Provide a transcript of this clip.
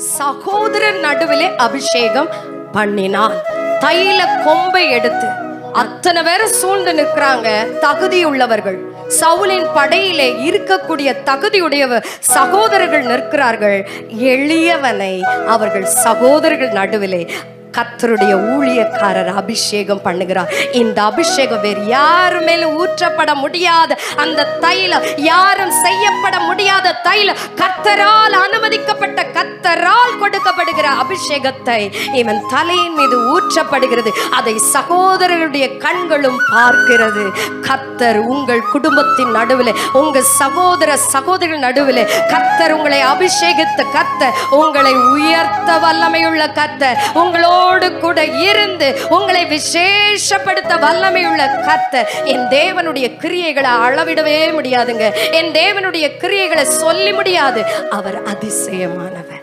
சகோதரர் நடுவிலே அபிஷேகம் பண்ணினான். தைல கொம்பை எடுத்து அத்தனை பேரை சூழ்ந்து நிற்கிறாங்க, தகுதி உள்ளவர்கள். சவுலின் படையிலே இருக்கக்கூடிய தகுதியுடையவர் சகோதரர்கள் நிற்கிறார்கள். எளியவனை அவர்கள் சகோதரர்கள் நடுவிலே கர்த்தருடைய ஊழியக்காரர் அபிஷேகம் பண்ணுகிறார். இந்த அபிஷேகம் வேறு யாரு மேலும் ஊற்றப்பட முடியாத அந்த தைலம், யாரும் செய்யப்பட முடியாத தைலம், கர்த்தரால் அனுமதிக்கப்பட்ட, கர்த்தரால் கொடுக்கப்படுகிற அபிஷேகத்தை இவன் தலையின் மீது ஊற்றப்படுகிறது. அதை சகோதரர்களுடைய கண்களும் பார்க்கிறது. கர்த்தர் உங்கள் குடும்பத்தின் நடுவில், உங்கள் சகோதரர்கள் நடுவில் கர்த்தர் உங்களை அபிஷேகித்த கர்த்தர், உங்களை உயர்த்த வல்லமையுள்ள கர்த்தர், உங்களோடு கூட இருந்து உங்களை விசேஷப்படுத்த வல்லமையுள்ள கர்த்தர். என் தேவனுடைய கிரியைகளை அளவிடவே முடியாதுங்க. என் தேவனுடைய கிரியைகளை சொல்லி முடியாது. அவர் அதிசயமானவர்.